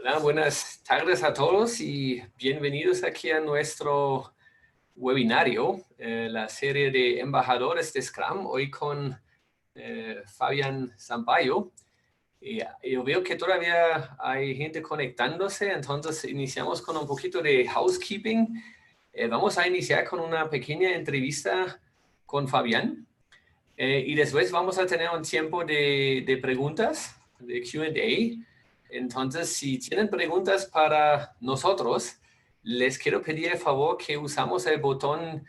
Hola, buenas tardes a todos y bienvenidos aquí a nuestro webinario, la serie de embajadores de Scrum, hoy con Fabián Sampaio. Yo veo que todavía hay gente conectándose, entonces iniciamos con un poquito de housekeeping. Vamos a iniciar con una pequeña entrevista con Fabián y después vamos a tener un tiempo de preguntas, de Q&A. Entonces, si tienen preguntas para nosotros, les quiero pedir el favor que usamos el botón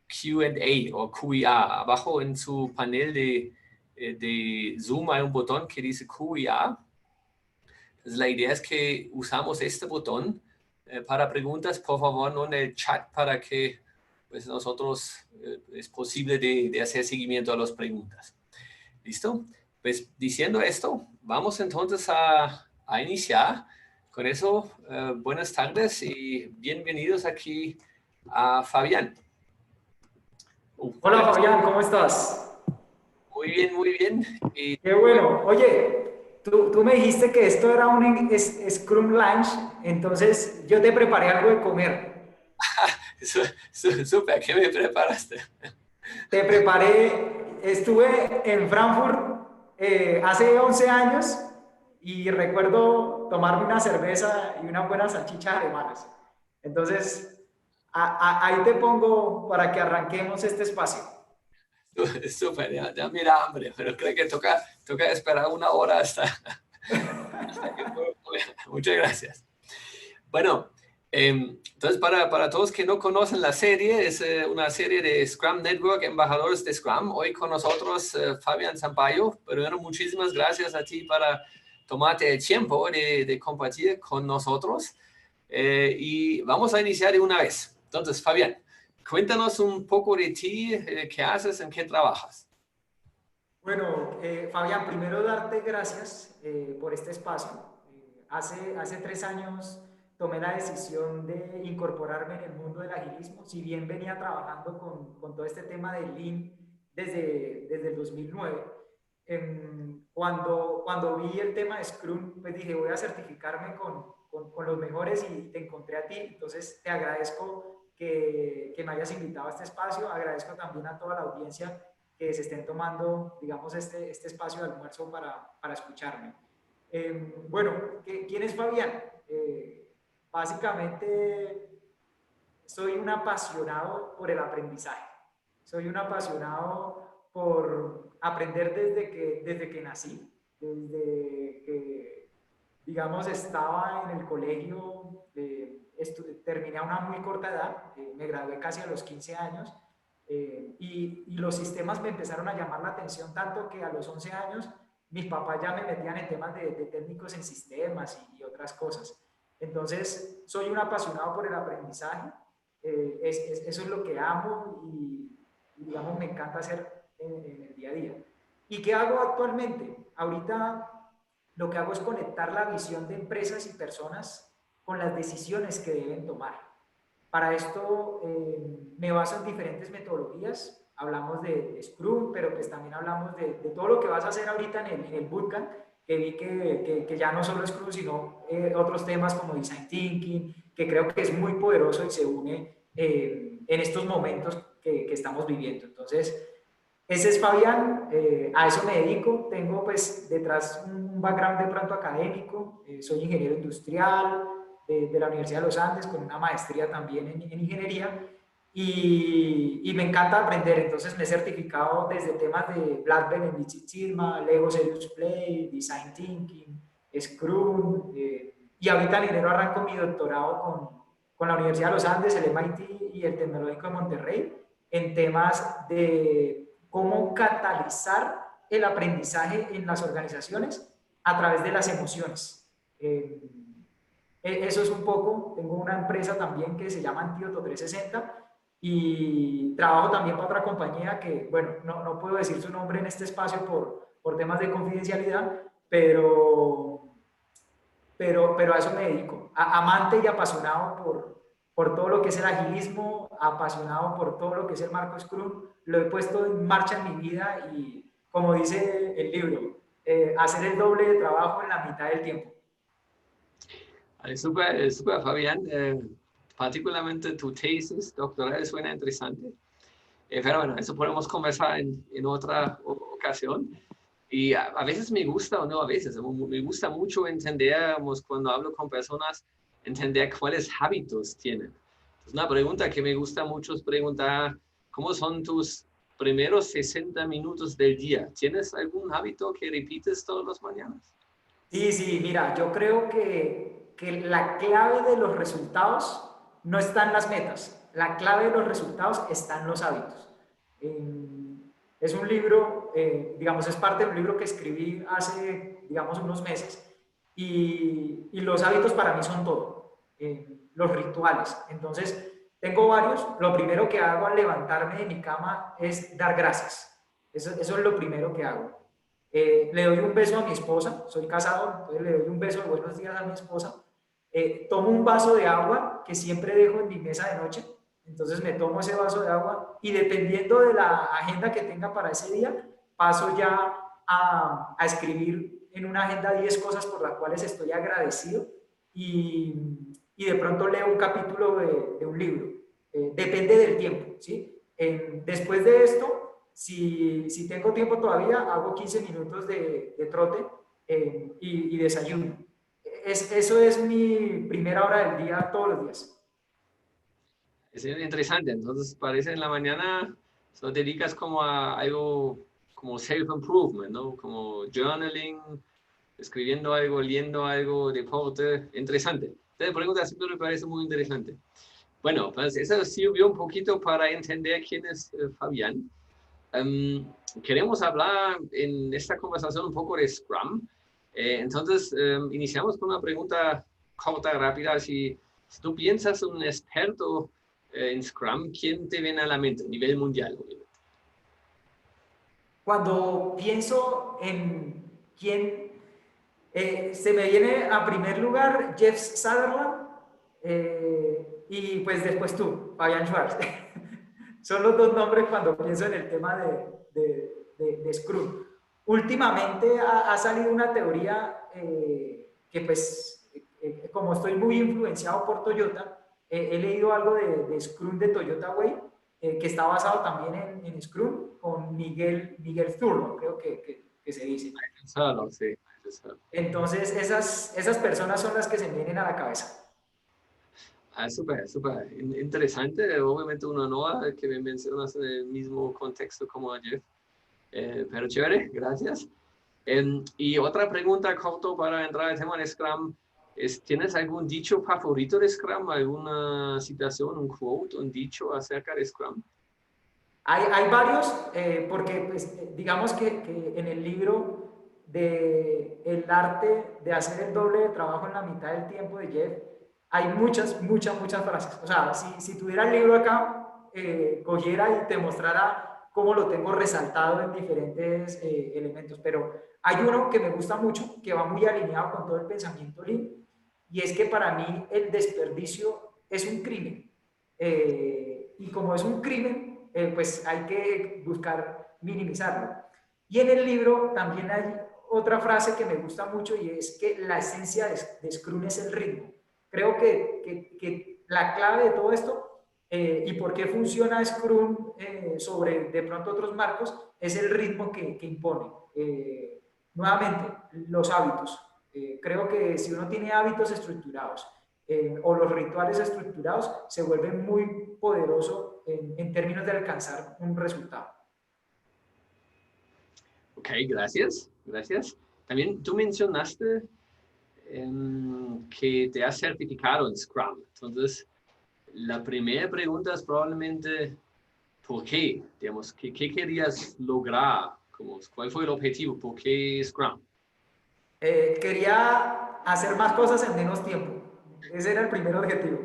Q&A o QA. Abajo en su panel de Zoom hay un botón que dice QA. Entonces, la idea es que usamos este botón para preguntas, por favor, no en el chat, para que pues, nosotros es posible de hacer seguimiento a las preguntas. ¿Listo? Pues diciendo esto, vamos entonces a iniciar. Con eso, buenas tardes y bienvenidos aquí a Fabián. Hola Fabián, ¿cómo estás? Muy bien, muy bien. Y, Qué bueno. Oye, tú me dijiste que esto era un Scrum Lunch, entonces yo te preparé algo de comer. Súper, ¿qué me preparaste? Te preparé, estuve en Frankfurt hace 11 años y recuerdo tomarme una cerveza y unas buenas salchichas alemanas. Entonces, ahí te pongo para que arranquemos este espacio. Súper, ya mira hambre, pero creo que toca esperar una hora hasta que puedo comer. Muchas gracias. Bueno, entonces para todos que no conocen la serie, es una serie de Scrum Network, embajadores de Scrum. Hoy con nosotros Fabián Sampaio. Pero bueno, muchísimas gracias a ti para tomarte el tiempo de compartir con nosotros. Y vamos a iniciar de una vez. Entonces, Fabián, cuéntanos un poco de ti, qué haces, en qué trabajas. Bueno, Fabián, primero darte gracias por este espacio. Hace 3 años tomé la decisión de incorporarme en el mundo del agilismo, si bien venía trabajando con todo este tema del Lean desde el 2009. Cuando vi el tema de Scrum, pues dije, voy a certificarme con los mejores y te encontré a ti. Entonces, te agradezco que me hayas invitado a este espacio. Agradezco también a toda la audiencia que se estén tomando, digamos, este espacio de almuerzo para escucharme. Bueno, ¿quién es Fabián? Básicamente, soy un apasionado por el aprendizaje. Soy un apasionado por aprender desde que nací, desde que, digamos, estaba en el colegio, terminé a una muy corta edad, me gradué casi a los 15 años, y los sistemas me empezaron a llamar la atención tanto que a los 11 años mis papás ya me metían en temas de técnicos en sistemas y otras cosas. Entonces, soy un apasionado por el aprendizaje, eso es lo que amo y, digamos, me encanta hacer en el día a día. ¿Y qué hago actualmente? Ahorita lo que hago es conectar la visión de empresas y personas con las decisiones que deben tomar. Para esto me baso en diferentes metodologías. Hablamos de Scrum, pero pues también hablamos de todo lo que vas a hacer ahorita en el bootcamp, que vi que ya no solo Scrum, sino otros temas como Design Thinking, que creo que es muy poderoso y se une en estos momentos que estamos viviendo. Entonces, ese es Fabián, a eso me dedico, tengo pues detrás un background de pronto académico, soy ingeniero industrial de la Universidad de los Andes con una maestría también en ingeniería y me encanta aprender, entonces me he certificado desde temas de Black Belt en Lean Six Sigma, Lego Serious Play, Design Thinking, Scrum, y ahorita en enero arranco mi doctorado con la Universidad de los Andes, el MIT y el Tecnológico de Monterrey en temas de cómo catalizar el aprendizaje en las organizaciones a través de las emociones. Eso es un poco, tengo una empresa también que se llama Antídoto 360 y trabajo también para otra compañía que, bueno, no puedo decir su nombre en este espacio por temas de confidencialidad, pero a eso me dedico. Amante y apasionado por todo lo que es el agilismo, apasionado por todo lo que es el marco Scrum, lo he puesto en marcha en mi vida y, como dice el libro, hacer el doble de trabajo en la mitad del tiempo. Súper, súper, Fabián. Particularmente tu tesis doctoral suena interesante. Pero bueno, eso podemos conversar en otra ocasión. Y a veces me gusta, o no a veces, me gusta mucho entender, cuando hablo con personas, entender cuáles hábitos tienen. Es una pregunta que me gusta mucho es preguntar, ¿cómo son tus primeros 60 minutos del día? ¿Tienes algún hábito que repites todas las mañanas? Sí, sí, mira, yo creo que la clave de los resultados no está en las metas, la clave de los resultados está en los hábitos. Es un libro, digamos, es parte de un libro que escribí hace, digamos, unos meses y los hábitos para mí son todo, los rituales. Entonces, tengo varios. Lo primero que hago al levantarme de mi cama es dar gracias. Eso es lo primero que hago. Le doy un beso a mi esposa, soy casado, entonces le doy un beso de buenos días a mi esposa. Tomo un vaso de agua que siempre dejo en mi mesa de noche, entonces me tomo ese vaso de agua y dependiendo de la agenda que tenga para ese día, paso ya a escribir en una agenda 10 cosas por las cuales estoy agradecido y de pronto leo un capítulo de un libro. Depende del tiempo, ¿sí? Después de esto, si tengo tiempo todavía, hago 15 minutos de trote y desayuno. Eso es mi primera hora del día todos los días. Es interesante. Entonces, parece en la mañana, te dedicas como a algo como self-improvement, ¿no? Como journaling, escribiendo algo, leyendo algo, deporte. Interesante. Te pregunta siempre me parece muy interesante. Bueno, pues eso sirvió un poquito para entender quién es Fabián. Queremos hablar en esta conversación un poco de Scrum. Entonces, iniciamos con una pregunta corta, rápida. Si tú piensas un experto en Scrum, ¿quién te viene a la mente a nivel mundial? Obviamente? Cuando pienso en quién, se me viene a primer lugar Jeff Sutherland y pues después tú, Fabian Schwartz. Son los dos nombres cuando pienso en el tema de Scrum. Últimamente ha salido una teoría que pues, como estoy muy influenciado por Toyota, he leído algo de Scrum de Toyota Way, que está basado también en Scrum, con Miguel Zurdo, creo que se dice. Salo, sí. Salo. Entonces, esas personas son las que se me vienen a la cabeza. Súper, súper interesante. Obviamente uno no que me mencionas en el mismo contexto como ayer. Pero chévere, gracias. Y otra pregunta corto para entrar al tema de Scrum es, ¿tienes algún dicho favorito de Scrum? ¿Alguna citación, un quote, un dicho acerca de Scrum? Hay varios, porque pues, digamos que en el libro de El arte de hacer el doble de trabajo en la mitad del tiempo de Jeff, hay muchas frases. O sea, si tuviera el libro acá, cogiera y te mostrara cómo lo tengo resaltado en diferentes elementos. Pero hay uno que me gusta mucho, que va muy alineado con todo el pensamiento Lean, y es que para mí el desperdicio es un crimen. Y como es un crimen, pues hay que buscar minimizarlo. Y en el libro también hay otra frase que me gusta mucho y es que la esencia de Scrum es el ritmo. Creo que la clave de todo esto y por qué funciona Scrum sobre de pronto otros marcos es el ritmo que impone. Nuevamente, los hábitos. Creo que si uno tiene hábitos estructurados o los rituales estructurados, se vuelve muy poderoso en términos de alcanzar un resultado. Ok, gracias, gracias. También tú mencionaste que te has certificado en Scrum. Entonces, la primera pregunta es probablemente, ¿por qué? Digamos, ¿qué querías lograr? ¿Cuál fue el objetivo? ¿Por qué Scrum? Quería hacer más cosas en menos tiempo. Ese era el primer objetivo.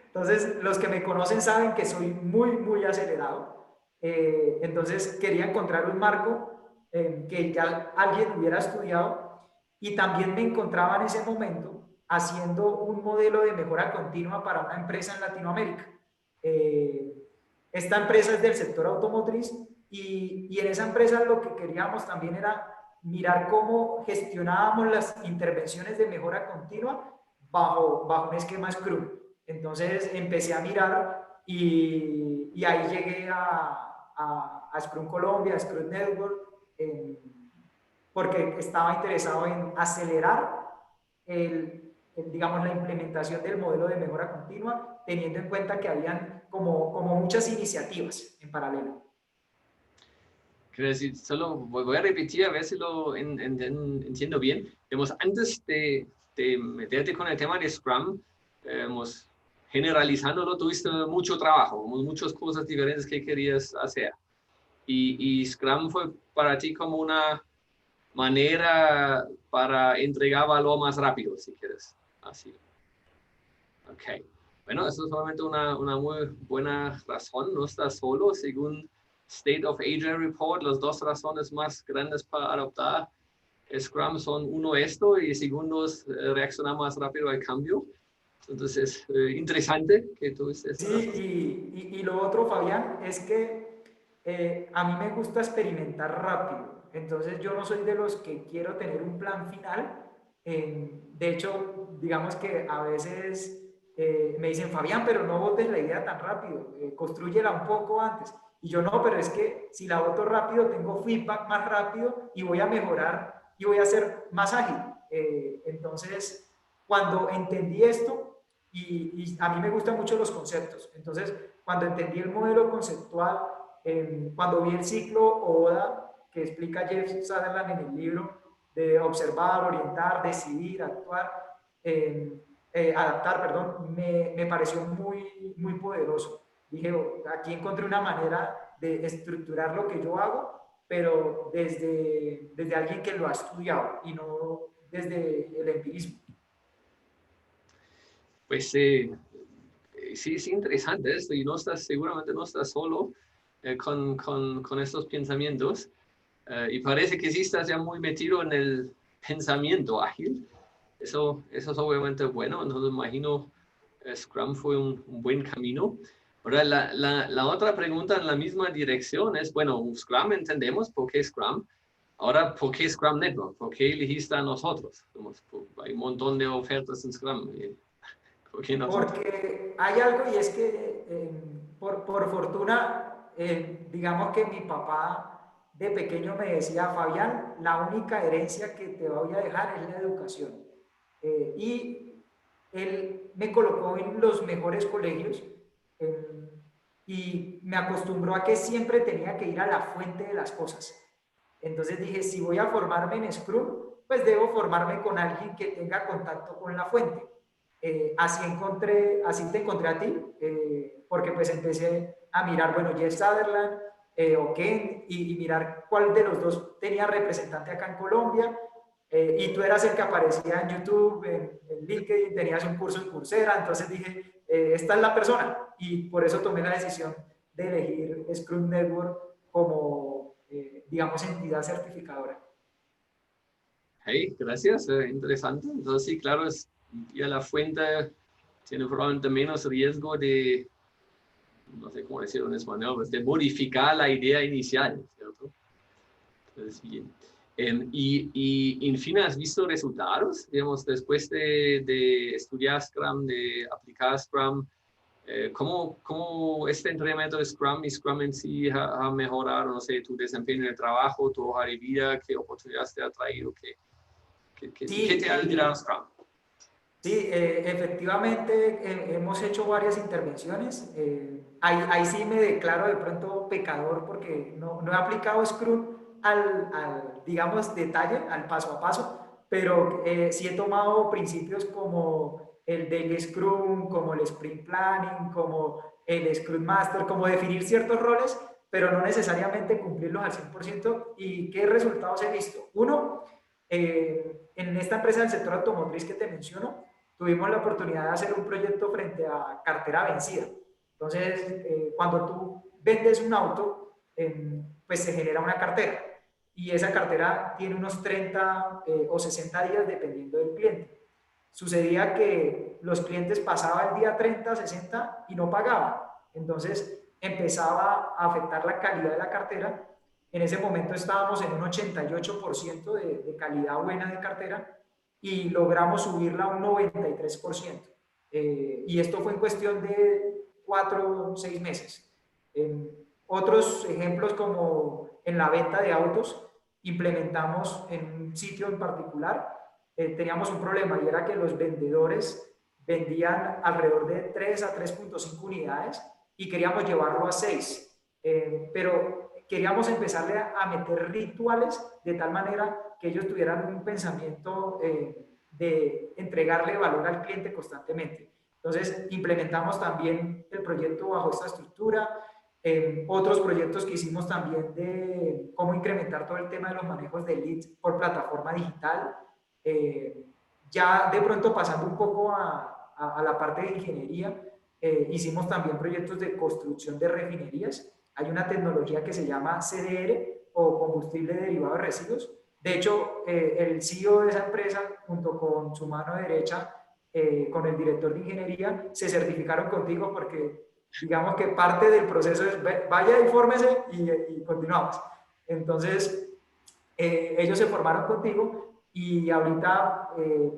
Entonces, los que me conocen saben que soy muy acelerado. Entonces, quería encontrar un marco que ya alguien hubiera estudiado y también me encontraba en ese momento haciendo un modelo de mejora continua para una empresa en Latinoamérica. Eh, Esta empresa es del sector automotriz y en esa empresa lo que queríamos también era mirar cómo gestionábamos las intervenciones de mejora continua bajo un esquema Scrum. Entonces empecé a mirar y ahí llegué a Scrum Colombia, a Scrum Network, porque estaba interesado en acelerar digamos, la implementación del modelo de mejora continua, teniendo en cuenta que habían como muchas iniciativas en paralelo. Quiero decir, solo voy a repetir a ver si lo entiendo bien. Digamos, antes de meterte con el tema de Scrum, generalizándolo, tuviste mucho trabajo, muchas cosas diferentes que querías hacer. Y Scrum fue para ti como una manera para entregar valor más rápido, si quieres. Así. Ok. Bueno, eso es solamente una muy buena razón. No estás solo. Según State of Agile Report, las dos razones más grandes para adoptar Scrum son uno esto y segundo es reaccionar más rápido al cambio. Entonces, interesante que tú estés. Sí, y lo otro, Fabián, es que a mí me gusta experimentar rápido. Entonces yo no soy de los que quiero tener un plan final. De hecho, digamos que a veces me dicen, Fabián, pero no botes la idea tan rápido, construyela un poco antes. Y yo no, pero es que si la boto rápido, tengo feedback más rápido y voy a mejorar y voy a ser más ágil. Entonces, cuando entendí esto, y a mí me gustan mucho los conceptos. Entonces, cuando entendí el modelo conceptual, cuando vi el ciclo ODA que explica Jeff Sutherland en el libro de observar, orientar, decidir, actuar, adaptar, perdón, me pareció muy poderoso. Dije, aquí encontré una manera de estructurar lo que yo hago, pero desde alguien que lo ha estudiado y no desde el empirismo. Pues sí, es interesante esto y seguramente no estás solo con estos pensamientos. Y parece que sí estás ya muy metido en el pensamiento ágil. Eso es obviamente bueno. Entonces imagino Scrum fue un buen camino. Ahora, la otra pregunta en la misma dirección es, bueno, Scrum entendemos por qué Scrum. Ahora, ¿por qué Scrum Network? ¿Por qué elegiste a nosotros? Hay un montón de ofertas en Scrum. ¿Por qué nosotros? Porque hay algo y es que por fortuna, digamos que mi papá de pequeño me decía, Fabián, la única herencia que te voy a dejar es la educación. Y él me colocó en los mejores colegios y me acostumbró a que siempre tenía que ir a la fuente de las cosas. Entonces dije, si voy a formarme en Scrum, pues debo formarme con alguien que tenga contacto con la fuente. Así te encontré a ti, porque pues empecé a mirar, bueno, Jeff Sutherland o Ken, y mirar cuál de los dos tenía representante acá en Colombia, y tú eras el que aparecía en YouTube, en LinkedIn, tenías un curso en Coursera, entonces dije, esta es la persona, y por eso tomé la decisión de elegir Scrum Network como, digamos, entidad certificadora. Hey, gracias, interesante. Entonces, sí, claro, ya la fuente tiene probablemente menos riesgo de, no sé cómo decirlo en español, pues de modificar la idea inicial, ¿cierto? Entonces, bien. En fin, ¿has visto resultados? Digamos, después de estudiar Scrum, de aplicar Scrum, ¿cómo este entrenamiento de Scrum y Scrum en sí ha mejorado, no sé, tu desempeño en el trabajo, tu hoja de vida, qué oportunidades te ha traído, qué Sí, te ha tirado Scrum? sí, efectivamente hemos hecho varias intervenciones. Ahí sí me declaro de pronto pecador porque no he aplicado Scrum digamos, detalle, al paso a paso, pero sí he tomado principios como el Daily Scrum, como el Sprint Planning, como el Scrum Master, como definir ciertos roles, pero no necesariamente cumplirlos al 100%. ¿Y qué resultados he visto? Uno, en esta empresa del sector automotriz que te menciono, tuvimos la oportunidad de hacer un proyecto frente a cartera vencida. Entonces, cuando tú vendes un auto, pues se genera una cartera y esa cartera tiene unos 30 o 60 días dependiendo del cliente. Sucedía que los clientes pasaban el día 30, 60 y no pagaban. Entonces empezaba a afectar la calidad de la cartera. En ese momento estábamos en un 88% de calidad buena de cartera y logramos subirla a un 93%. Y esto fue en cuestión de 4 o 6 meses. Otros ejemplos, como en la venta de autos, implementamos en un sitio en particular, teníamos un problema, y era que los vendedores vendían alrededor de 3 a 3.5 unidades y queríamos llevarlo a 6. Pero queríamos empezarle a meter rituales de tal manera que ellos tuvieran un pensamiento de entregarle valor al cliente constantemente. Entonces, implementamos también el proyecto bajo esta estructura. Otros proyectos que hicimos también de cómo incrementar todo el tema de los manejos de leads por plataforma digital. Ya de pronto pasando un poco a la parte de ingeniería, hicimos también proyectos de construcción de refinerías. Hay una tecnología que se llama CDR, o combustible derivado de residuos. De hecho, el CEO de esa empresa, junto con su mano derecha, con el director de ingeniería, se certificaron contigo, porque digamos que parte del proceso es vaya, infórmese y continuamos. Entonces, ellos se formaron contigo, y ahorita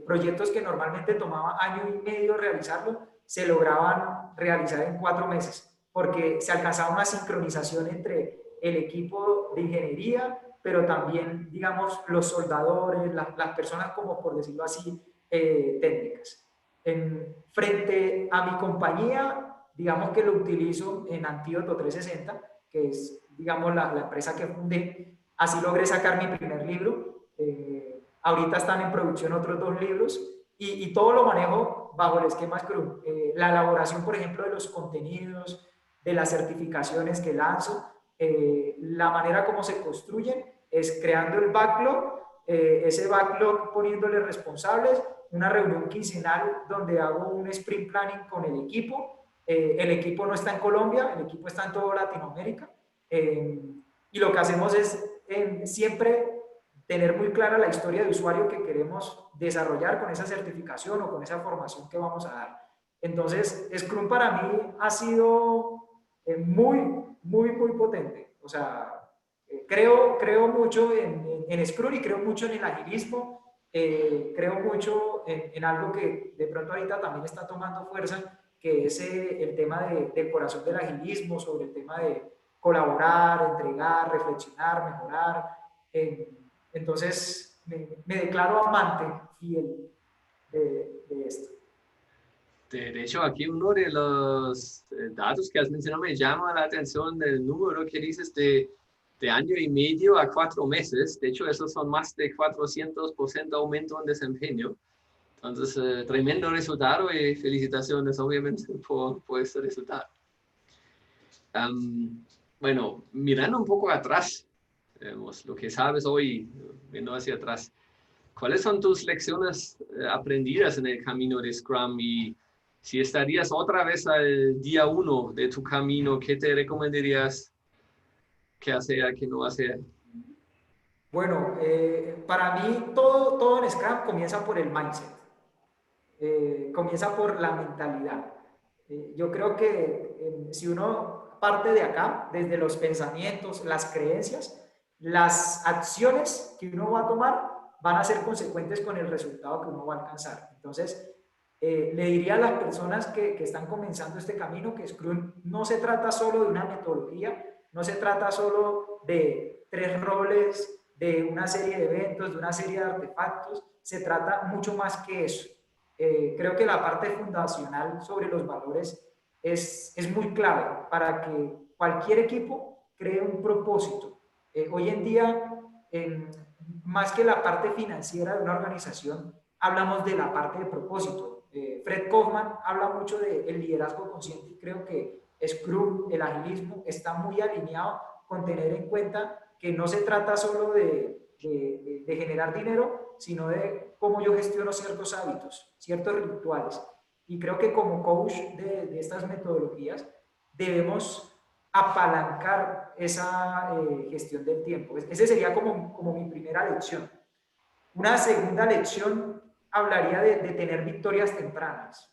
proyectos que normalmente tomaba año y medio realizarlo, se lograban realizar en 4 meses, porque se alcanzaba una sincronización entre el equipo de ingeniería, pero también, digamos, los soldadores, las personas, como por decirlo así, técnicas. Frente a mi compañía, digamos que lo utilizo en Antídoto 360, que es, digamos, la empresa que fundé. Así logré sacar mi primer libro. Ahorita están en producción otros 2 libros, y todo lo manejo bajo el esquema Scrum. La elaboración, por ejemplo, de los contenidos, de las certificaciones que lanzo, la manera como se construyen es creando el backlog, ese backlog poniéndole responsables, una reunión quincenal donde hago un sprint planning con el equipo. El equipo no está en Colombia, el equipo está en toda Latinoamérica. Y lo que hacemos es siempre tener muy clara la historia de usuario que queremos desarrollar con esa certificación o con esa formación que vamos a dar. Entonces, Scrum para mí ha sido muy, muy, muy potente. O sea, creo mucho en Scrum, y creo mucho en el agilismo. Creo mucho en algo que de pronto ahorita también está tomando fuerza, que es el tema del corazón del agilismo, sobre el tema de colaborar, entregar, reflexionar, mejorar. Entonces, me declaro amante fiel de esto. De hecho, aquí uno de los datos que has mencionado me llama la atención, del número que dices de año y medio a 4 meses. De hecho, esos son más de 400% aumento en desempeño. Entonces, tremendo resultado, y felicitaciones obviamente por este resultado. Bueno, mirando un poco atrás, lo que sabes hoy, viendo hacia atrás, ¿cuáles son tus lecciones aprendidas en el camino de Scrum? Y si estarías otra vez al día 1 de tu camino, ¿qué te recomendarías que hacer, que no hacer? Bueno, para mí todo en Scrum comienza por el mindset. Comienza por la mentalidad. Yo creo que si uno parte de acá, desde los pensamientos, las creencias, las acciones que uno va a tomar van a ser consecuentes con el resultado que uno va a alcanzar. Entonces, le diría a las personas que están comenzando este camino que Scrum no se trata solo de una metodología, no se trata solo de 3 roles, de una serie de eventos, de una serie de artefactos. Se trata mucho más que eso. Creo que la parte fundacional sobre los valores es muy clave para que cualquier equipo cree un propósito. Hoy en día, más que la parte financiera de una organización, hablamos de la parte de propósito. Fred Kaufman habla mucho del liderazgo consciente, y creo que Scrum, el agilismo, está muy alineado con tener en cuenta que no se trata solo de generar dinero, sino de cómo yo gestiono ciertos hábitos, ciertos rituales. Y creo que como coach de estas metodologías debemos apalancar esa gestión del tiempo. Ese sería como mi primera lección. Una segunda lección hablaría de tener victorias tempranas.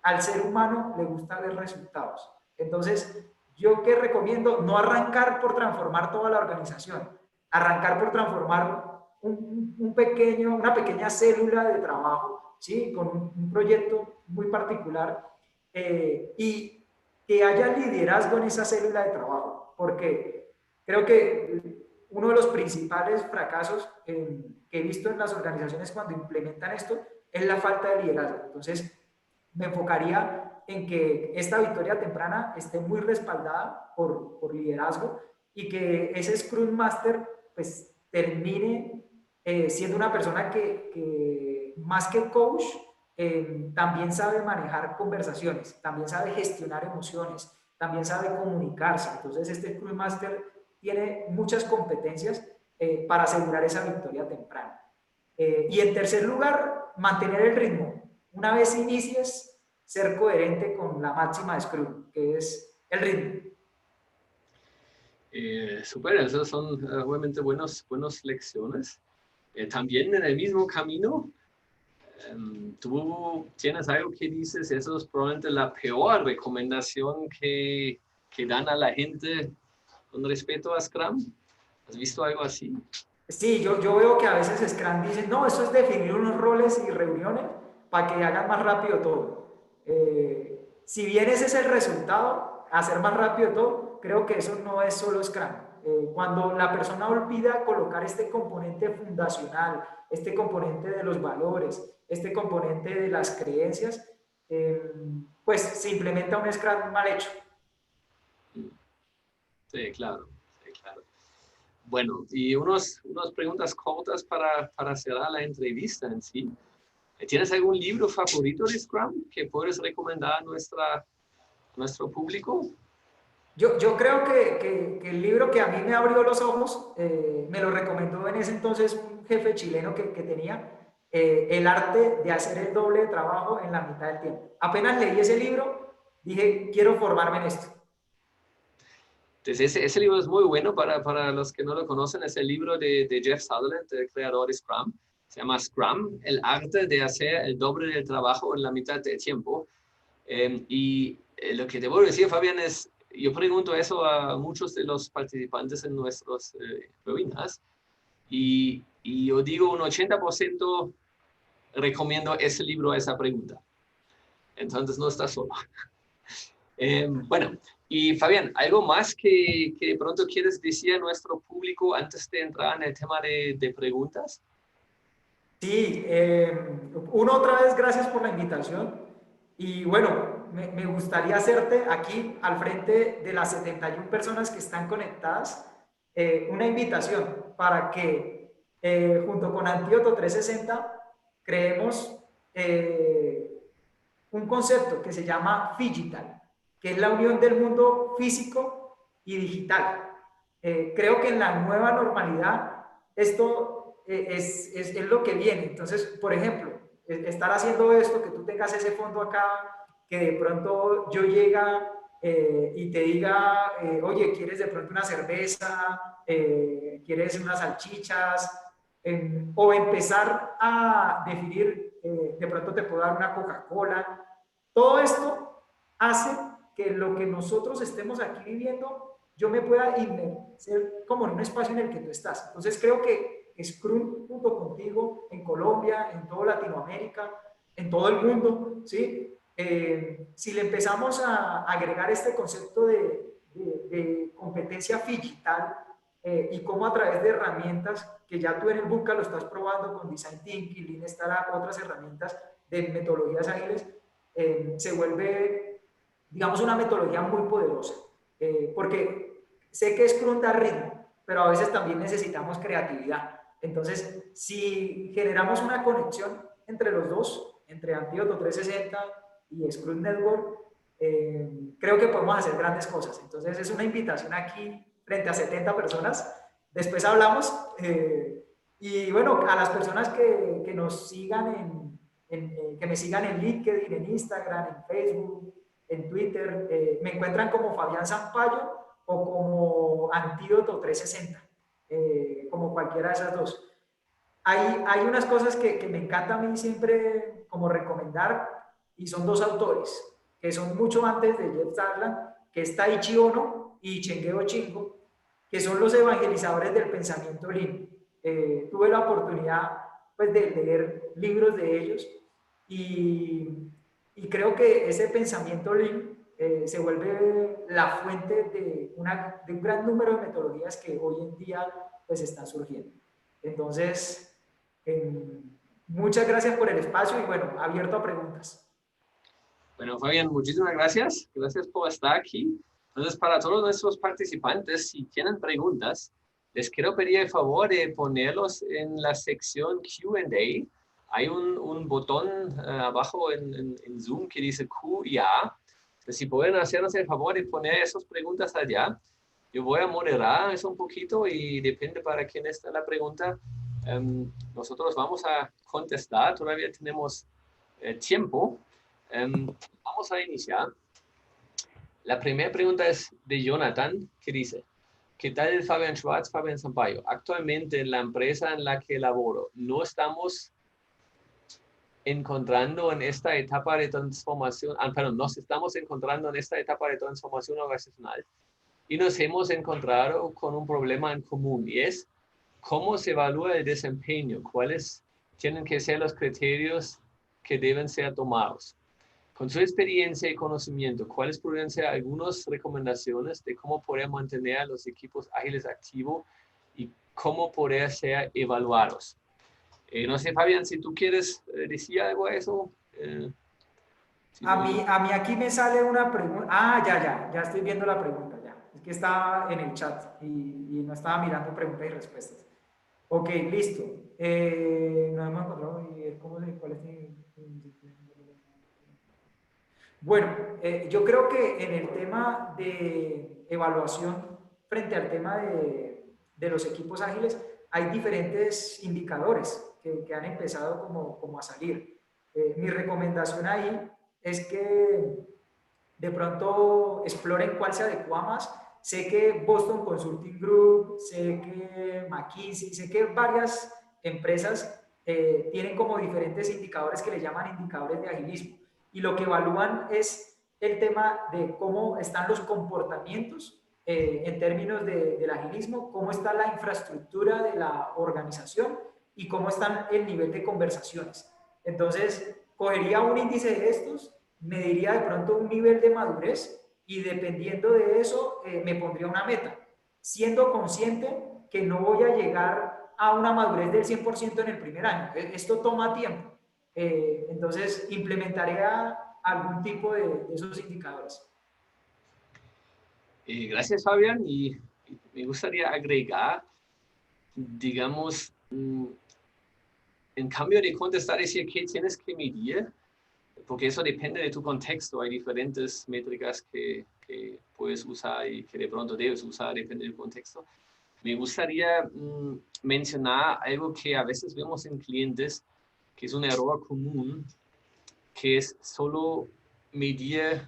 Al ser humano le gusta ver resultados. Entonces, yo que recomiendo no arrancar por transformar toda la organización, arrancar por transformar una pequeña célula de trabajo, ¿sí? Con un proyecto muy particular y que haya liderazgo en esa célula de trabajo, porque creo que uno de los principales fracasos que he visto en las organizaciones cuando implementan esto es la falta de liderazgo. Entonces, me enfocaría en que esta victoria temprana esté muy respaldada por liderazgo y que ese Scrum Master pues termine siendo una persona que más que coach también sabe manejar conversaciones, también sabe gestionar emociones, también sabe comunicarse. Entonces este Scrum Master tiene muchas competencias para asegurar esa victoria temprana. Y en tercer lugar, mantener el ritmo. Una vez inicies, ser coherente con la máxima de Scrum, que es el ritmo. Súper, esas son obviamente buenas lecciones. También en el mismo camino, tú tienes algo que dices, eso es probablemente la peor recomendación que dan a la gente con respecto a Scrum. ¿Has visto algo así? Sí, yo veo que a veces Scrum dice, no, eso es definir unos roles y reuniones para que hagan más rápido todo. Si bien ese es el resultado, hacer más rápido todo, creo que eso no es solo Scrum. Cuando la persona olvida colocar este componente fundacional, este componente de los valores, este componente de las creencias, pues se implementa un Scrum mal hecho. Sí, claro, sí, claro. Bueno, y unas preguntas cortas para cerrar la entrevista en sí. ¿Tienes algún libro favorito de Scrum que puedes recomendar a nuestro público? Yo creo que el libro que a mí me abrió los ojos, me lo recomendó en ese entonces un jefe chileno que tenía, El arte de hacer el doble de trabajo en la mitad del tiempo. Apenas leí ese libro, dije, quiero formarme en esto. Entonces, ese libro es muy bueno para los que no lo conocen. Es el libro de Jeff Sutherland, el creador de Scrum. Se llama Scrum, el arte de hacer el doble del trabajo en la mitad del tiempo. Lo que debo decir, Fabián, es, yo pregunto eso a muchos de los participantes en nuestros webinars y yo digo un 80% recomiendo ese libro a esa pregunta. Entonces no estás solo. Bueno, y Fabián, ¿algo más que de pronto quieres decir a nuestro público antes de entrar en el tema de preguntas? Sí, una otra vez, gracias por la invitación. Y bueno, me gustaría hacerte aquí al frente de las 71 personas que están conectadas una invitación para que junto con Antídoto 360 creemos un concepto que se llama Digital, que es la unión del mundo físico y digital. Creo que en la nueva normalidad esto es lo que viene. Entonces, por ejemplo, estar haciendo esto, que tú tengas ese fondo acá, que de pronto yo llega y te diga, oye, ¿quieres de pronto una cerveza? ¿Quieres unas salchichas? O empezar a definir, de pronto te puedo dar una Coca-Cola. Todo esto hace que lo que nosotros estemos aquí viviendo, yo me pueda ser como en un espacio en el que tú estás. Entonces creo que Scrum junto contigo en Colombia, en toda Latinoamérica, en todo el mundo, ¿sí? Si le empezamos a agregar este concepto de competencia digital y cómo a través de herramientas que ya tú en el Buca lo estás probando con Design Thinking, Lean Startup, otras herramientas de metodologías ágiles, se vuelve, digamos, una metodología muy poderosa. Porque sé que Scrum da ritmo, pero a veces también necesitamos creatividad. Entonces, si generamos una conexión entre los dos, entre Antídoto 360 y Scrum Network, creo que podemos hacer grandes cosas. Entonces, es una invitación aquí frente a 70 personas. Después hablamos. Y bueno, a las personas que nos sigan que me sigan en LinkedIn, en Instagram, en Facebook, en Twitter, me encuentran como Fabián Zampayo o como Antídoto 360, como cualquiera de esas dos. Hay unas cosas que me encanta a mí siempre como recomendar y son dos autores que son mucho antes de Jeff Sutherland, que es Taichi Ono y Chengeo Shingo, que son los evangelizadores del pensamiento Lean. tuve la oportunidad pues, de leer libros de ellos y creo que ese pensamiento Lean se vuelve la fuente de un gran número de metodologías que hoy en día pues están surgiendo. Entonces, muchas gracias por el espacio y bueno, abierto a preguntas. Bueno, Fabián, muchísimas gracias. Gracias por estar aquí. Entonces, para todos nuestros participantes, si tienen preguntas, les quiero pedir el favor de ponerlos en la sección Q&A. Hay un botón abajo en Zoom que dice Q y A. Entonces, si pueden hacernos el favor de poner esas preguntas allá, yo voy a moderar eso un poquito y depende para quién está la pregunta. Nosotros vamos a contestar. Todavía tenemos tiempo. Vamos a iniciar. La primera pregunta es de Jonathan, que dice, ¿qué tal Fabián Schwartz, Fabián Sampaio? Actualmente en la empresa en la que laboro, no estamos encontrando en esta etapa de transformación, nos estamos encontrando en esta etapa de transformación organizacional y nos hemos encontrado con un problema en común y es cómo se evalúa el desempeño, cuáles tienen que ser los criterios que deben ser tomados. Con su experiencia y conocimiento, ¿cuáles podrían ser algunas recomendaciones de cómo poder mantener a los equipos ágiles activos y cómo poder ser evaluados? No sé, Fabián, si tú quieres decir algo a eso. A mí aquí me sale una pregunta. Ya estoy viendo la pregunta, ya. Es que estaba en el chat y no estaba mirando preguntas y respuestas. Ok, listo. Nos hemos encontrado y cuál es Bueno, yo creo que en el tema de evaluación frente al tema de los equipos ágiles, hay diferentes indicadores que han empezado como a salir. Mi recomendación ahí es que de pronto exploren cuál se adecua más. Sé que Boston Consulting Group, sé que McKinsey, sé que varias empresas tienen como diferentes indicadores que le llaman indicadores de agilismo y lo que evalúan es el tema de cómo están los comportamientos en términos del agilismo, cómo está la infraestructura de la organización y cómo está el nivel de conversaciones. Entonces, cogería un índice de estos, mediría de pronto un nivel de madurez y dependiendo de eso me pondría una meta, siendo consciente que no voy a llegar a una madurez del 100% en el primer año. Esto toma tiempo. Entonces, implementaré algún tipo de esos indicadores. Gracias, Fabián. Y me gustaría agregar, digamos, en cambio de contestar, decir qué tienes que medir, porque eso depende de tu contexto. Hay diferentes métricas que puedes usar y que de pronto debes usar, depende del contexto. Me gustaría mencionar algo que a veces vemos en clientes, que es un error común, que es solo medir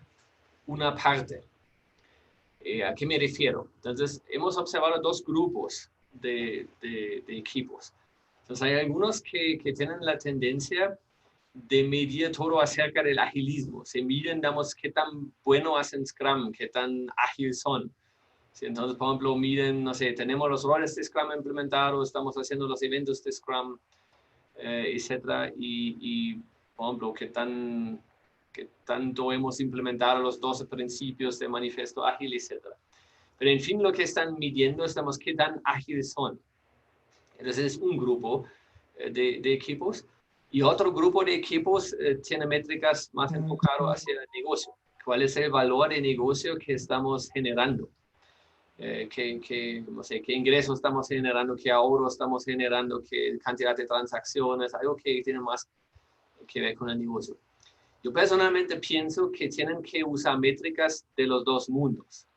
una parte. ¿A qué me refiero? Entonces, hemos observado dos grupos de equipos. Entonces, hay algunos que tienen la tendencia de medir todo acerca del agilismo. Se miden, digamos, qué tan bueno hacen Scrum, qué tan ágil son. ¿Sí? Entonces, por ejemplo, miden, no sé, tenemos los roles de Scrum implementados, estamos haciendo los eventos de Scrum, etcétera. Y, por ejemplo, qué tanto hemos implementado los 12 principios de manifiesto ágil, etcétera. Pero, en fin, lo que están midiendo es, digamos, qué tan ágiles son. Entonces, es un grupo de equipos. Y otro grupo de equipos tiene métricas más enfocadas hacia el negocio. ¿Cuál es el valor de negocio que estamos generando? No sé, qué ingresos estamos generando, qué ahorro estamos generando, qué cantidad de transacciones, algo que tiene más que ver con el negocio. Yo personalmente pienso que tienen que usar métricas de los dos mundos.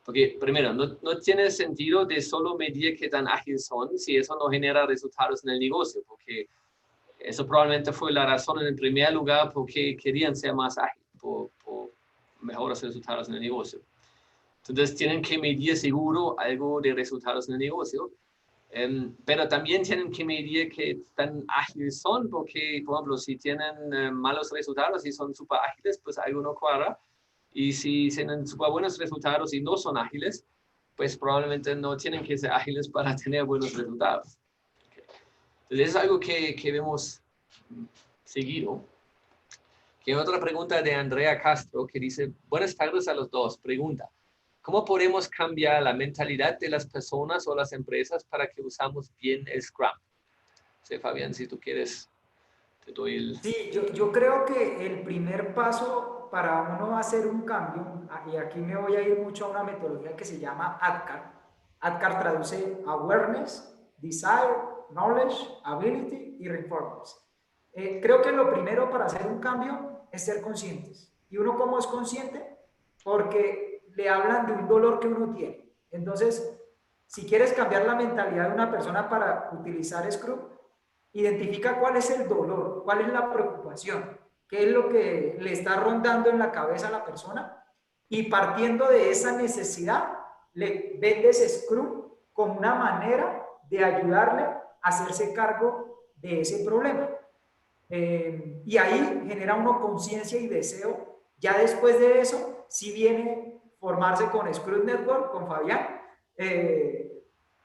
Porque primero, no tiene sentido de solo medir qué tan ágiles son si eso no genera resultados en el negocio, porque eso probablemente fue la razón en el primer lugar por qué querían ser más ágiles, por mejores resultados en el negocio. Entonces tienen que medir seguro algo de resultados en el negocio, pero también tienen que medir qué tan ágiles son, porque, por ejemplo, si tienen malos resultados y son súper ágiles, pues algo no cuadra. Y si tienen súper buenos resultados y no son ágiles, pues probablemente no tienen que ser ágiles para tener buenos resultados. Entonces es algo que vemos seguido. Que otra pregunta de Andrea Castro que dice, buenas tardes a los dos. Pregunta, ¿cómo podemos cambiar la mentalidad de las personas o las empresas para que usamos bien el Scrum? Sí, Fabián, si tú quieres, te doy el... Sí, yo creo que el primer paso para uno hacer un cambio, y aquí me voy a ir mucho a una metodología que se llama ADKAR. ADKAR traduce Awareness, Desire, Knowledge, Ability y Reforms. Creo que lo primero para hacer un cambio es ser conscientes. ¿Y uno cómo es consciente? Porque le hablan de un dolor que uno tiene. Entonces, si quieres cambiar la mentalidad de una persona para utilizar Scrum, identifica cuál es el dolor, cuál es la preocupación, qué es lo que le está rondando en la cabeza a la persona y partiendo de esa necesidad, le vendes Scrum como una manera de ayudarle a hacerse cargo de ese problema. Y ahí genera uno conciencia y deseo. Ya después de eso, si viene formarse con Scrum Network, con Fabián,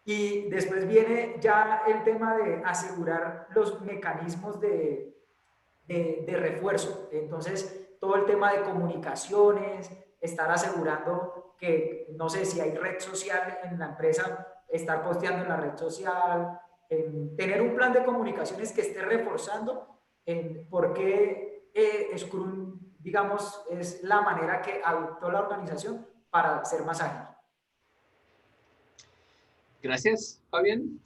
y después viene ya el tema de asegurar los mecanismos de refuerzo. Entonces, todo el tema de comunicaciones, estar asegurando que, no sé, si hay red social en la empresa, estar posteando en la red social, tener un plan de comunicaciones que esté reforzando en por qué Scrum, digamos, es la manera que adoptó la organización para ser más ágil. Gracias, Fabián.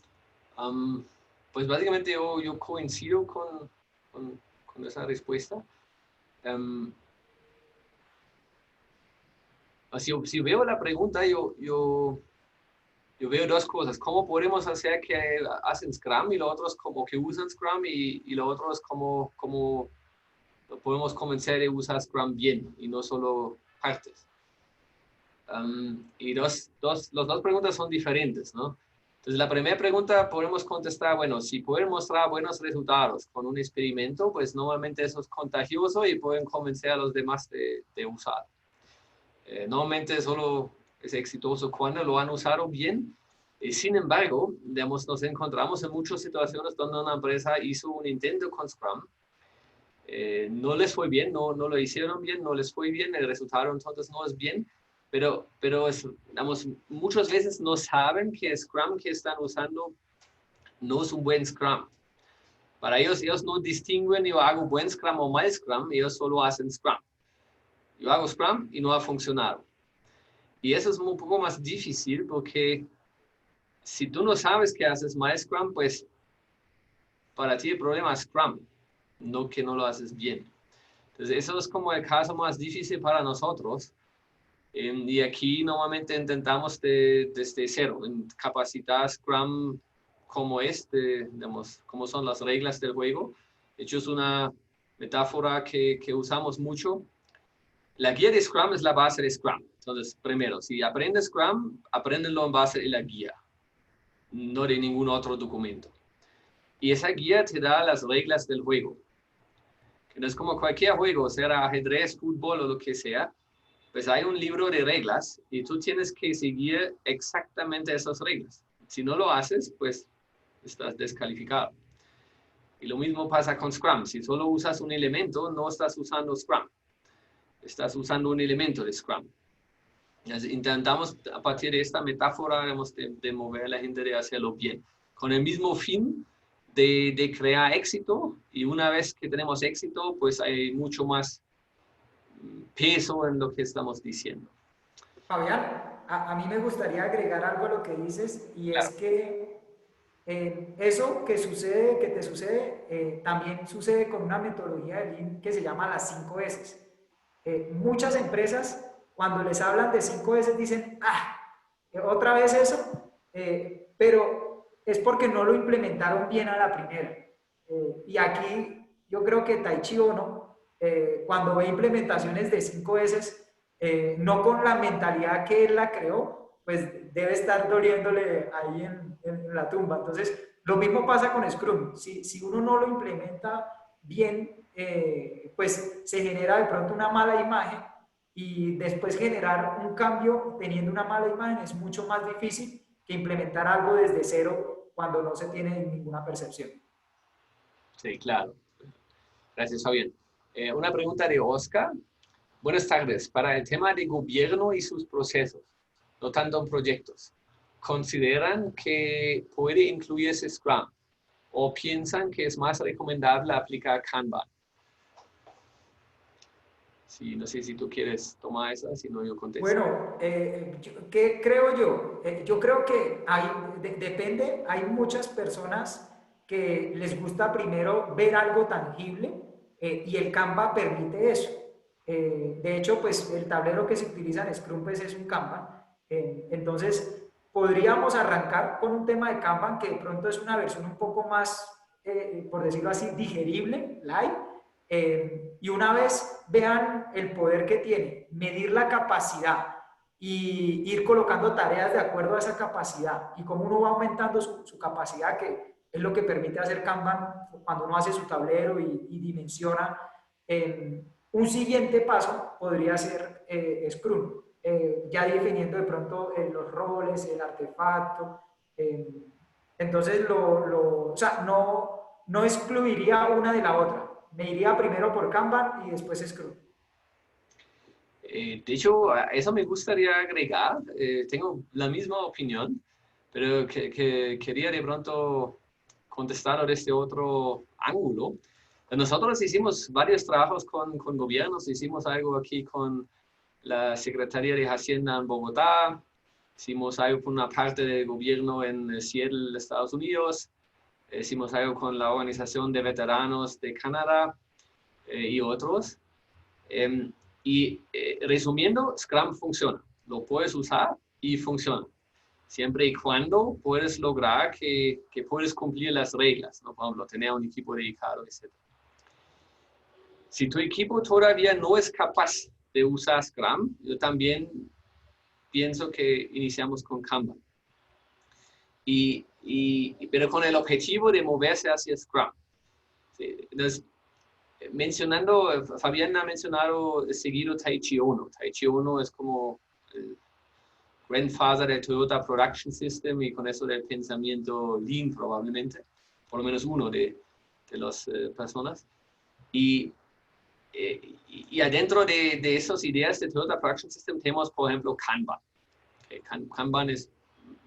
Pues básicamente yo coincido con esa respuesta. Si veo la pregunta, yo veo dos cosas. ¿Cómo podemos hacer que hacen Scrum y lo otro es como que usan Scrum y lo otro es como lo podemos convencer de usar Scrum bien y no solo partes? Y las dos preguntas son diferentes, ¿no? Entonces, la primera pregunta podemos contestar, bueno, si pueden mostrar buenos resultados con un experimento, pues normalmente eso es contagioso y pueden convencer a los demás de usar. Normalmente solo es exitoso cuando lo han usado bien. Y sin embargo, digamos, nos encontramos en muchas situaciones donde una empresa hizo un intento con Scrum, no les fue bien, no lo hicieron bien, no les fue bien, el resultado entonces no es bien, pero es, digamos, muchas veces no saben que el Scrum que están usando no es un buen Scrum. Para ellos no distinguen yo hago buen Scrum o mal Scrum, ellos solo hacen Scrum. Yo hago Scrum y no ha funcionado. Y eso es un poco más difícil porque si tú no sabes que haces mal Scrum, pues para ti el problema es Scrum, no que no lo haces bien. Entonces, eso es como el caso más difícil para nosotros. Y aquí normalmente intentamos desde cero, en capacitar Scrum como digamos, como son las reglas del juego. De hecho, es una metáfora que usamos mucho. La guía de Scrum es la base de Scrum. Entonces, primero, si aprendes Scrum, apréndelo en base de la guía, no de ningún otro documento. Y esa guía te da las reglas del juego. Que no es como cualquier juego, sea ajedrez, fútbol o lo que sea, pues hay un libro de reglas y tú tienes que seguir exactamente esas reglas. Si no lo haces, pues estás descalificado. Y lo mismo pasa con Scrum. Si solo usas un elemento, no estás usando Scrum. Estás usando un elemento de Scrum. Entonces, intentamos a partir de esta metáfora de mover a la gente de hacerlo bien, con el mismo fin de crear éxito, y una vez que tenemos éxito, pues hay mucho más peso en lo que estamos diciendo. Fabián, a mí me gustaría agregar algo a lo que dices y es Claro. que eso que sucede, que te sucede, también sucede con una metodología de Lean que se llama las 5 S. Muchas empresas, cuando les hablan de 5 S, dicen, otra vez eso, pero es porque no lo implementaron bien a la primera. Y aquí yo creo que Taichi Ono, cuando ve implementaciones de 5 S, no con la mentalidad que él la creó, pues debe estar doliéndole ahí en la tumba. Entonces, lo mismo pasa con Scrum. Si uno no lo implementa bien, pues se genera de pronto una mala imagen y después generar un cambio teniendo una mala imagen es mucho más difícil que implementar algo desde cero cuando no se tiene ninguna percepción. Sí, claro. Gracias, Fabián. Una pregunta de Oscar. Buenas tardes. Para el tema de gobierno y sus procesos, no tanto en proyectos, ¿consideran que puede incluirse Scrum o piensan que es más recomendable aplicar Kanban? Sí, no sé si tú quieres tomar esa, si no yo contesto. Bueno, ¿qué creo yo? Yo creo que depende, hay muchas personas que les gusta primero ver algo tangible y el Canva permite eso. De hecho, pues el tablero que se utiliza en Scrum pues, es un Kanban. Entonces, podríamos arrancar con un tema de Kanban que de pronto es una versión un poco más, por decirlo así, digerible, light, y una vez vean el poder que tiene, medir la capacidad y ir colocando tareas de acuerdo a esa capacidad y cómo uno va aumentando su capacidad, que es lo que permite hacer Kanban cuando uno hace su tablero y dimensiona. Un siguiente paso podría ser Scrum, ya definiendo de pronto los roles, el artefacto. Entonces, o sea, no excluiría una de la otra. Me iría primero por Kanban y después Scrum. De hecho, a eso me gustaría agregar. Tengo la misma opinión, pero quería de pronto contestarlo desde otro ángulo. Nosotros hicimos varios trabajos con gobiernos, hicimos algo aquí con la Secretaría de Hacienda en Bogotá, hicimos algo con una parte del gobierno en Seattle, Estados Unidos, hicimos algo con la Organización de Veteranos de Canadá y otros. Eh, resumiendo, Scrum funciona, lo puedes usar y funciona, siempre y cuando puedes lograr que puedes cumplir las reglas, ¿no? Por ejemplo, tener un equipo dedicado, etc. Si tu equipo todavía no es capaz de usar Scrum, yo también pienso que iniciamos con Kanban. Pero con el objetivo de moverse hacia Scrum. ¿Sí? Entonces, Fabián ha mencionado seguido Taiichi Ohno. Taiichi Ohno es como el grandfather del Toyota Production System y con eso del pensamiento Lean probablemente, por lo menos uno de las personas. Y adentro de esas ideas de Toyota Production System tenemos, por ejemplo, Kanban. Kanban es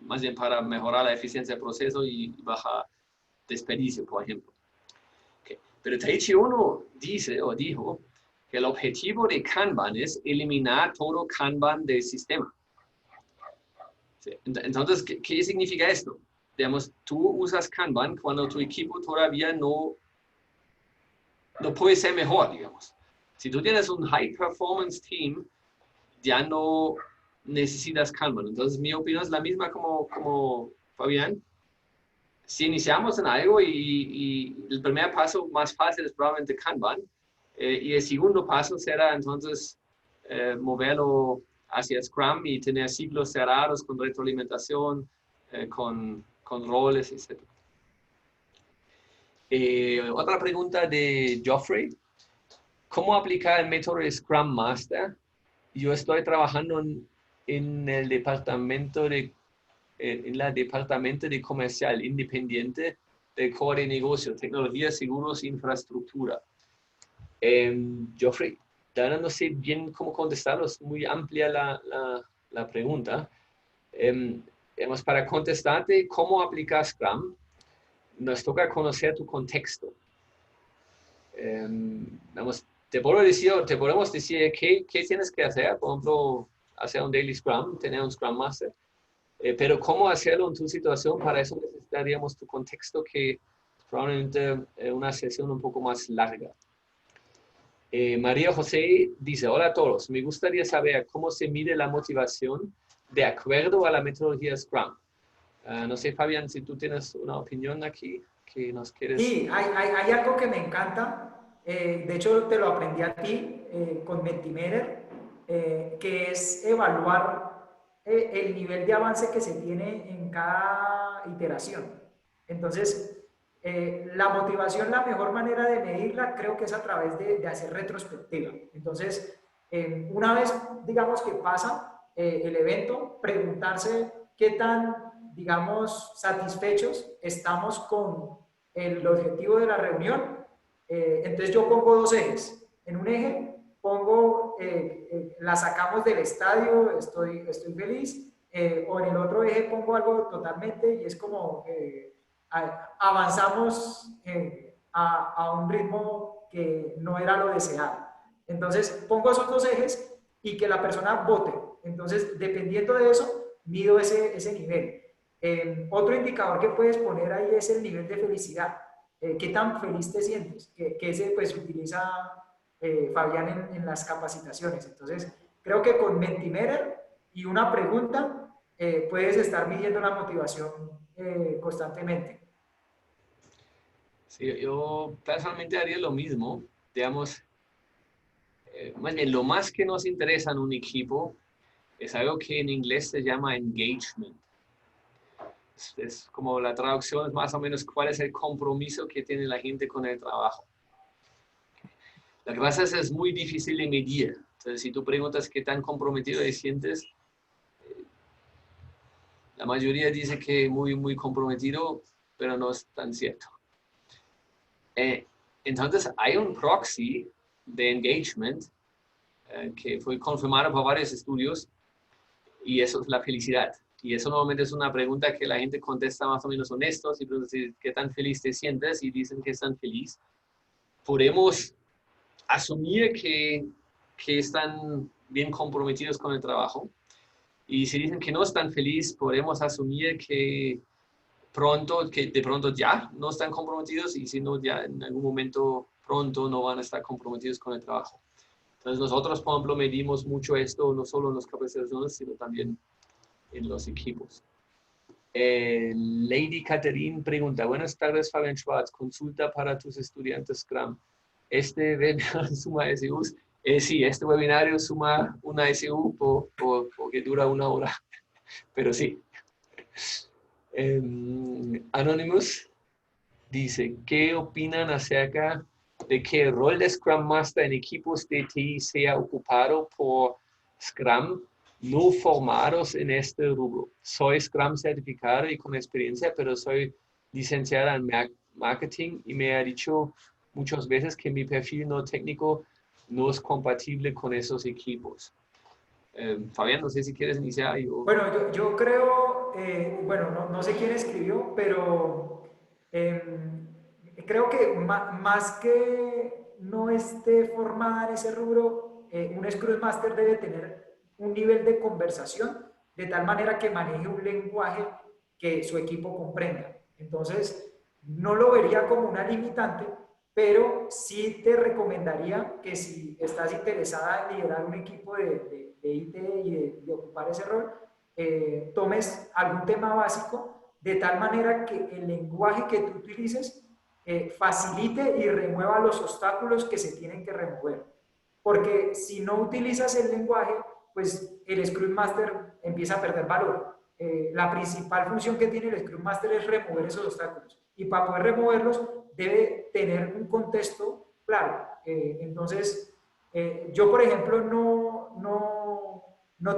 más bien para mejorar la eficiencia del proceso y bajar desperdicio, por ejemplo. Pero Taiichi Ohno dijo que el objetivo de Kanban es eliminar todo Kanban del sistema. Entonces, ¿qué significa esto? Digamos, tú usas Kanban cuando tu equipo todavía no puede ser mejor, digamos. Si tú tienes un high performance team, ya no necesitas Kanban. Entonces, mi opinión es la misma como Fabián. Si iniciamos en algo y el primer paso más fácil es probablemente Kanban, y el segundo paso será entonces moverlo hacia Scrum y tener ciclos cerrados con retroalimentación, con roles, etc. Otra pregunta de Geoffrey. ¿Cómo aplicar el método de Scrum Master? Yo estoy trabajando en el departamento en la departamento de comercial independiente del core de negocio, tecnología, seguros, infraestructura. Geoffrey, no sé bien cómo contestarlo, es muy amplia la pregunta. Para contestarte cómo aplicar Scrum, nos toca conocer tu contexto. Te podemos decir qué tienes que hacer, por ejemplo, hacer un daily Scrum, tener un Scrum Master, pero cómo hacerlo en tu situación, para eso necesitaríamos tu contexto, que probablemente una sesión un poco más larga. María José dice, hola a todos, me gustaría saber cómo se mide la motivación de acuerdo a la metodología Scrum. No sé, Fabián, si tú tienes una opinión aquí que nos quieres... Sí, hay algo que me encanta, de hecho te lo aprendí a ti con Mentimeter, que es evaluar el nivel de avance que se tiene en cada iteración. Entonces, la motivación, la mejor manera de medirla creo que es a través de hacer retrospectiva. Entonces, Una vez, digamos, que pasa el evento, preguntarse qué tan, digamos, satisfechos estamos con el objetivo de la reunión. Entonces yo pongo dos ejes. En un eje pongo, la sacamos del estadio, estoy feliz, o en el otro eje pongo algo totalmente y es como avanzamos a un ritmo que no era lo deseado. Entonces pongo esos dos ejes y que la persona vote. Entonces, dependiendo de eso, mido ese nivel. Otro indicador que puedes poner ahí es el nivel de felicidad. ¿Qué tan feliz te sientes? Que ese pues utiliza Fabián en las capacitaciones. Entonces, creo que con Mentimeter y una pregunta puedes estar midiendo la motivación constantemente. Sí, yo personalmente haría lo mismo. Digamos, más bien, lo más que nos interesa en un equipo es algo que en inglés se llama engagement. Es como la traducción es más o menos cuál es el compromiso que tiene la gente con el trabajo. Lo que pasa es muy difícil de medir. Entonces, si tú preguntas qué tan comprometido te sientes, la mayoría dice que muy comprometido, pero no es tan cierto. Entonces, hay un proxy de engagement que fue confirmado por varios estudios y eso es la felicidad. Y eso normalmente es una pregunta que la gente contesta más o menos honestos y pregunta qué tan feliz te sientes y dicen que están feliz. Podemos asumir que están bien comprometidos con el trabajo. Y si dicen que no están felices, podemos asumir que de pronto ya no están comprometidos y si no, ya en algún momento pronto no van a estar comprometidos con el trabajo. Entonces nosotros, por ejemplo, medimos mucho esto, no solo en los capacitaciones, sino también en los equipos. Lady Catherine pregunta, buenas tardes Fabián Schwartz, consulta para tus estudiantes Scrum. Este webinar suma SUs. Sí, este webinario suma una SU porque dura 1 hora, pero sí. Anonymous dice, ¿qué opinan acerca de que el rol de Scrum Master en equipos de TI sea ocupado por Scrum no formados en este rubro? Soy Scrum certificado y con experiencia, pero soy licenciada en marketing y me ha dicho muchas veces que mi perfil no técnico no es compatible con esos equipos. Fabián, no sé si quieres iniciar. Bueno, yo creo, bueno, no sé quién escribió, pero creo que más que no esté formada en ese rubro, un Scrum Master debe tener un nivel de conversación de tal manera que maneje un lenguaje que su equipo comprenda. Entonces, no lo vería como una limitante, pero sí te recomendaría que si estás interesada en liderar un equipo de IT y de ocupar ese rol, tomes algún tema básico de tal manera que el lenguaje que tú utilices facilite y remueva los obstáculos que se tienen que remover. Porque si no utilizas el lenguaje, pues el Scrum Master empieza a perder valor. La principal función que tiene el Scrum Master es remover esos obstáculos. Y para poder removerlos, debe tener un contexto claro. Entonces, yo, por ejemplo, no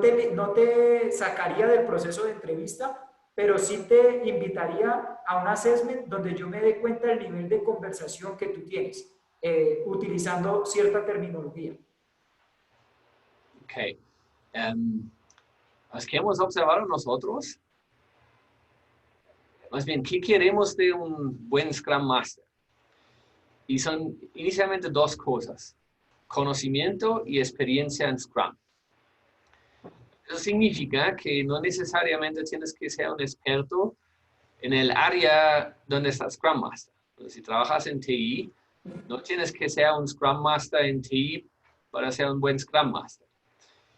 te sacaría del proceso de entrevista, pero sí te invitaría a un assessment donde yo me dé cuenta del nivel de conversación que tú tienes, utilizando cierta terminología. Ok. ¿Qué hemos observado nosotros? Más bien, ¿qué queremos de un buen Scrum Master? Y son inicialmente dos cosas, conocimiento y experiencia en Scrum. Eso significa que no necesariamente tienes que ser un experto en el área donde está Scrum Master. Entonces, si trabajas en TI, no tienes que ser un Scrum Master en TI para ser un buen Scrum Master.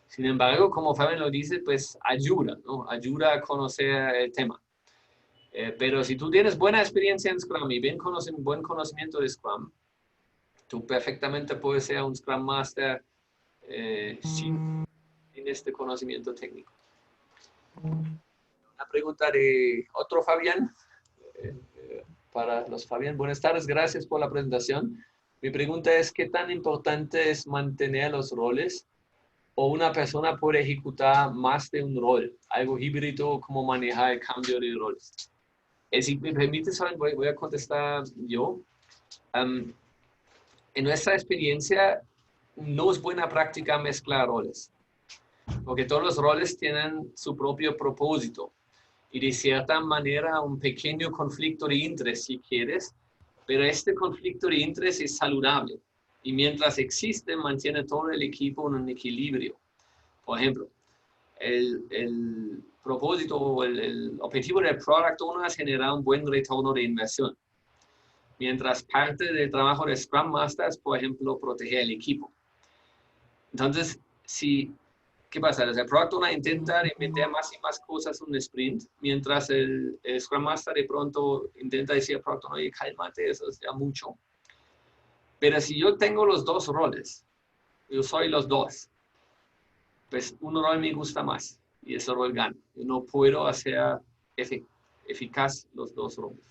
Sin embargo, como Fabián lo dice, pues ayuda, ¿no? Ayuda a conocer el tema. Pero si tú tienes buena experiencia en Scrum y buen conocimiento de Scrum, tú perfectamente puedes ser un Scrum Master sin este conocimiento técnico. Una pregunta de otro Fabián. Para los Fabián, buenas tardes, gracias por la presentación. Mi pregunta es, ¿qué tan importante es mantener los roles o una persona puede ejecutar más de un rol, algo híbrido como manejar el cambio de roles. Si me permite, voy a contestar yo. En nuestra experiencia, no es buena práctica mezclar roles, porque todos los roles tienen su propio propósito y de cierta manera un pequeño conflicto de interés, si quieres, pero este conflicto de interés es saludable y mientras existe, mantiene todo el equipo en un equilibrio. Por ejemplo, el propósito o el objetivo del Product Owner es generar un buen retorno de inversión. Mientras parte del trabajo de Scrum Master es, por ejemplo, proteger el equipo. Entonces, ¿qué pasa? El Product Owner intenta meter más y más cosas en un sprint, mientras el Scrum Master de pronto intenta decir al Product Owner, oye, cálmate, eso es ya mucho. Pero si yo tengo los dos roles, yo soy los dos, pues un rol me gusta más y ese rol gana. Yo no puedo hacer eficaz los dos roles.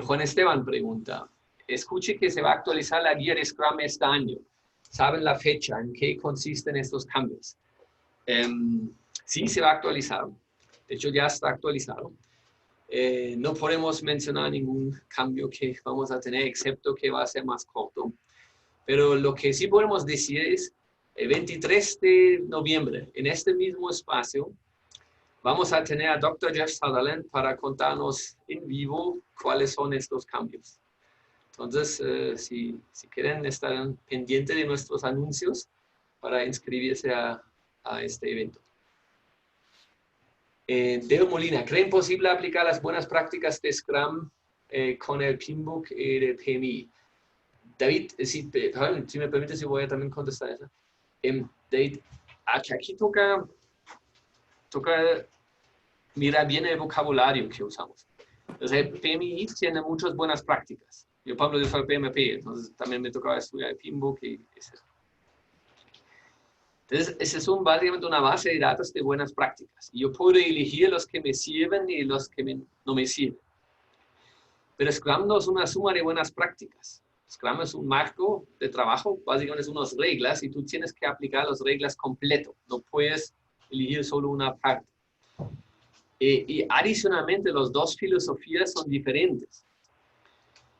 Juan Esteban pregunta, escuché que se va a actualizar la guía de Scrum este año. ¿Saben la fecha? ¿En qué consisten estos cambios? Sí, se va a actualizar. De hecho, ya está actualizado. No podemos mencionar ningún cambio que vamos a tener, excepto que va a ser más corto. Pero lo que sí podemos decir es, el 23 de noviembre, en este mismo espacio, vamos a tener a Dr. Jeff Sutherland para contarnos en vivo cuáles son estos cambios. Entonces, si quieren estar pendientes de nuestros anuncios para inscribirse a este evento. Deo Molina, ¿creen posible aplicar las buenas prácticas de Scrum con el Pinbook y el PMI? David, si me permite, si voy a también contestar eso. David, aquí toca mirar bien el vocabulario que usamos. Entonces, el PMI tiene muchas buenas prácticas. Yo, Pablo, yo soy PMP, entonces también me tocaba estudiar el Pinbook y eso. Entonces, esa es básicamente una base de datos de buenas prácticas. Y yo puedo elegir los que me sirven y los que no me sirven. Pero Scrum no es una suma de buenas prácticas. Scrum es un marco de trabajo, básicamente es unas reglas y tú tienes que aplicar las reglas completo. No puedes elegir solo una parte. Y adicionalmente, las dos filosofías son diferentes.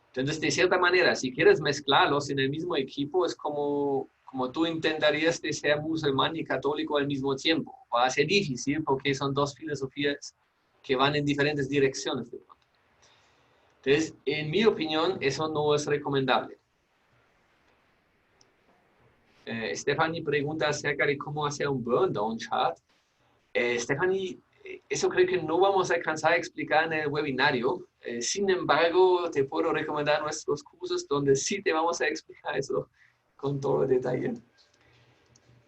Entonces, de cierta manera, si quieres mezclarlos en el mismo equipo, es como tú intentarías de ser musulmán y católico al mismo tiempo. Va a ser difícil porque son dos filosofías que van en diferentes direcciones. Entonces, en mi opinión, eso no es recomendable. Stephanie pregunta acerca de cómo hacer un burn down chart. Stephanie, eso creo que no vamos a alcanzar a explicar en el webinario. Sin embargo, te puedo recomendar nuestros cursos donde sí te vamos a explicar eso con todo el detalle.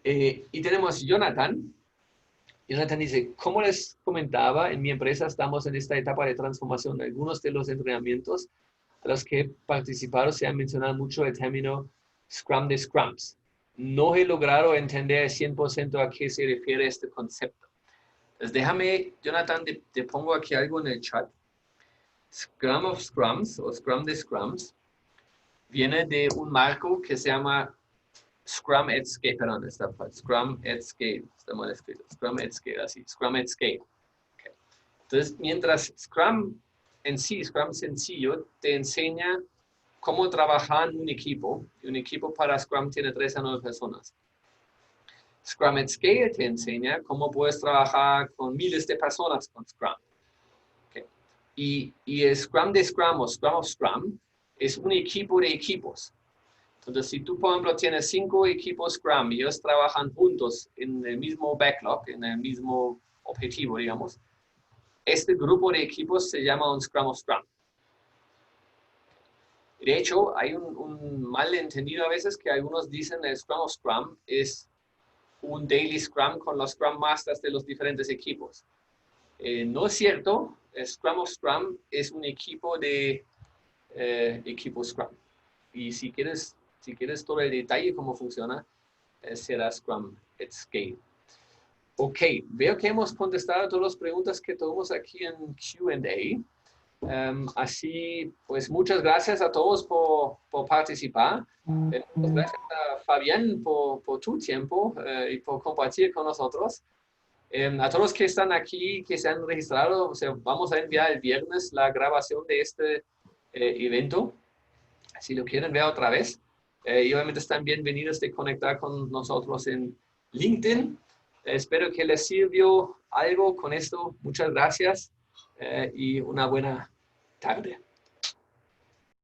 Y tenemos Jonathan. Jonathan dice, como les comentaba, en mi empresa estamos en esta etapa de transformación. Algunos de los entrenamientos a los que he participado se han mencionado mucho el término Scrum de Scrums. No he logrado entender 100% a qué se refiere este concepto. Entonces, déjame, Jonathan, te pongo aquí algo en el chat. Scrum of Scrums o Scrum de Scrums viene de un marco que se llama Scrum at Scale, perdón, Scrum at Scale, está mal escrito, Scrum at Scale, así, Scrum at Scale. Okay. Entonces, mientras Scrum en sí, Scrum sencillo, te enseña cómo trabajar en un equipo, y un equipo para Scrum tiene 3 a 9 personas. Scrum at Scale te enseña cómo puedes trabajar con miles de personas con Scrum. Okay. Y el Scrum de Scrum o Scrum of Scrum es un equipo de equipos. Entonces, si tú, por ejemplo, tienes 5 equipos Scrum y ellos trabajan juntos en el mismo backlog, en el mismo objetivo, digamos, este grupo de equipos se llama un Scrum of Scrum. De hecho, hay un malentendido a veces que algunos dicen que el Scrum of Scrum es un daily Scrum con los Scrum Masters de los diferentes equipos. No es cierto, el Scrum of Scrum es un equipo de equipo Scrum. Y si quieres todo el detalle cómo funciona, será Scrum at Scale. Ok, veo que hemos contestado todas las preguntas que tuvimos aquí en Q&A. Así, pues muchas gracias a todos por participar. Muchas gracias a Fabián por tu tiempo y por compartir con nosotros. A todos los que están aquí, que se han registrado, o sea, vamos a enviar el viernes la grabación de este evento, si lo quieren ver otra vez. Y obviamente están bienvenidos de conectar con nosotros en LinkedIn. Espero que les sirvió algo con esto. Muchas gracias y una buena tarde.